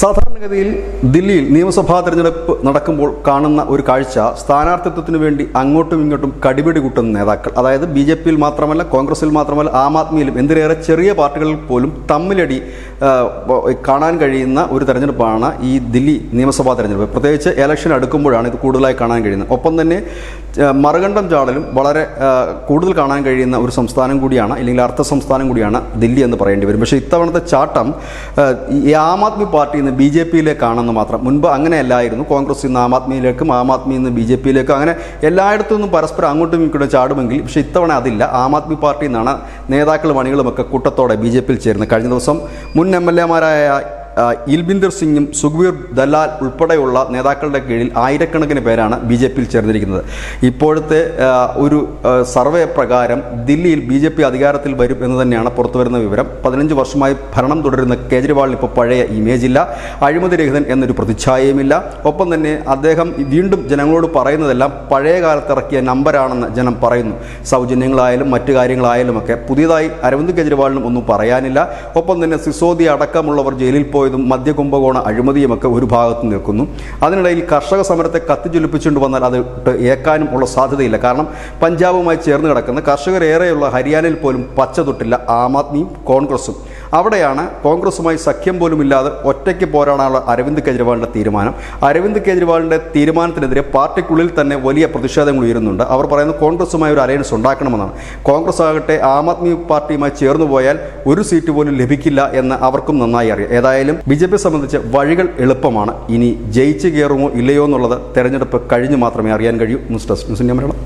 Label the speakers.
Speaker 1: സാധാരണഗതിയിൽ ദില്ലിയിൽ നിയമസഭാ തെരഞ്ഞെടുപ്പ് നടക്കുമ്പോൾ കാണുന്ന ഒരു കാഴ്ച സ്ഥാനാർത്ഥിത്വത്തിന് വേണ്ടി അങ്ങോട്ടും ഇങ്ങോട്ടും കടിപിടി കൂട്ടുന്ന നേതാക്കൾ, അതായത് ബി.ജെ.പിയിൽ മാത്രമല്ല, കോൺഗ്രസിൽ മാത്രമല്ല, ആം ആദ്മിയിലും എന്തിനേറെ ചെറിയ പാർട്ടികളിൽ പോലും തമ്മിലടി കാണാൻ കഴിയുന്ന ഒരു തെരഞ്ഞെടുപ്പാണ് ഈ ദില്ലി നിയമസഭാ തെരഞ്ഞെടുപ്പ്. പ്രത്യേകിച്ച് ഇലക്ഷൻ അടുക്കുമ്പോഴാണ് ഇത് കൂടുതലായി കാണാൻ കഴിയുന്നത്. ഒപ്പം തന്നെ മറുകണ്ഠം ചാടലും വളരെ കൂടുതൽ കാണാൻ കഴിയുന്ന ഒരു സംസ്ഥാനം കൂടിയാണ്, അല്ലെങ്കിൽ അർത്ഥ സംസ്ഥാനം കൂടിയാണ് ദില്ലി എന്ന് പറയേണ്ടി വരും. പക്ഷേ ഇത്തവണത്തെ ചാട്ടം ഈ ആം ആദ്മി പാർട്ടി നിന്ന് ബി.ജെ.പിയിലേക്കാണെന്ന് മാത്രം. മുൻപ് അങ്ങനെയല്ലായിരുന്നു. കോൺഗ്രസ് ഇന്ന് ആം ആദ്മിയിലേക്കും, ആം ആദ്മി ഇന്ന് ബി.ജെ.പിയിലേക്കും, അങ്ങനെ എല്ലായിടത്തു നിന്നും പരസ്പരം അങ്ങോട്ടും ഇങ്ങോട്ടും ചാടുമെങ്കിൽ പക്ഷേ ഇത്തവണ അതില്ല. ആം ആദ്മി പാർട്ടിയിൽ നിന്നാണ് നേതാക്കളും അണികളുമൊക്കെ കൂട്ടത്തോടെ ബി.ജെ.പിയിൽ ചേരുന്നത്. കഴിഞ്ഞ ദിവസം മുൻ എം.എൽ.എമാരായ ഇൽബിന്ദർ സിംഗും സുഖ്ബീർ ദലാൽ ഉൾപ്പെടെയുള്ള നേതാക്കളുടെ കീഴിൽ ആയിരക്കണക്കിന് പേരാണ് ബി.ജെ.പിയിൽ ചേർന്നിരിക്കുന്നത്. ഇപ്പോഴത്തെ ഒരു സർവേ പ്രകാരം ദില്ലിയിൽ ബി.ജെ.പി അധികാരത്തിൽ വരും എന്ന് തന്നെയാണ് പുറത്തുവരുന്ന വിവരം. 15 വർഷമായി ഭരണം തുടരുന്ന കേജ്രിവാളിന് ഇപ്പോൾ പഴയ ഇമേജില്ല, അഴിമതി രഹിതൻ എന്നൊരു പ്രതിച്ഛായയുമില്ല. ഒപ്പം തന്നെ അദ്ദേഹം വീണ്ടും ജനങ്ങളോട് പറയുന്നതെല്ലാം പഴയ കാലത്ത് ഇറക്കിയ നമ്പരാണെന്ന് ജനം പറയുന്നു. സൗജന്യങ്ങളായാലും മറ്റു കാര്യങ്ങളായാലുമൊക്കെ പുതിയതായി അരവിന്ദ് കെജ്രിവാളിനും ഒന്നും പറയാനില്ല. ഒപ്പം തന്നെ സിസോദിയ അടക്കമുള്ളവർ ജയിലിൽ പോയതും മദ്യകുംഭകോണ അഴിമതിയുമൊക്കെ ഒരു ഭാഗത്ത് നിൽക്കുന്നു. അതിനിടയിൽ കർഷക സമരത്തെ കത്തിജ്വലിപ്പിച്ചുകൊണ്ട് വന്നാൽ അത് ഏക്കാനും ഉള്ള സാധ്യതയില്ല. കാരണം പഞ്ചാബുമായി ചേർന്ന് കിടക്കുന്ന കർഷകരേറെയുള്ള ഹരിയാനയിൽ പോലും പച്ച തൊട്ടില്ല ആം ആദ്മിയും കോൺഗ്രസും. അവിടെയാണ് കോൺഗ്രസുമായി സഖ്യം പോലും ഇല്ലാതെ ഒറ്റയ്ക്ക് പോരാടാനുള്ള അരവിന്ദ് കെജ്രിവാളിൻ്റെ തീരുമാനം. അരവിന്ദ് കെജ്രിവാളിൻ്റെ തീരുമാനത്തിനെതിരെ പാർട്ടിക്കുള്ളിൽ തന്നെ വലിയ പ്രതിഷേധങ്ങൾ ഉയരുന്നുണ്ട്. അവർ പറയുന്നത് കോൺഗ്രസുമായി ഒരു അലയൻസ് ഉണ്ടാക്കണമെന്നാണ്. കോൺഗ്രസ് ആകട്ടെ ആം ആദ്മി പാർട്ടിയുമായി ചേർന്ന് പോയാൽ ഒരു സീറ്റ് പോലും ലഭിക്കില്ല എന്ന് അവർക്കും നന്നായി അറിയാം. ഏതായാലും ബി.ജെ.പി സംബന്ധിച്ച് വഴികൾ എളുപ്പമാണ്. ഇനി ജയിച്ച് കയറുമോ ഇല്ലയോ എന്നുള്ളത് തെരഞ്ഞെടുപ്പ് കഴിഞ്ഞ് മാത്രമേ അറിയാൻ കഴിയൂ. News desk news India Malayalam.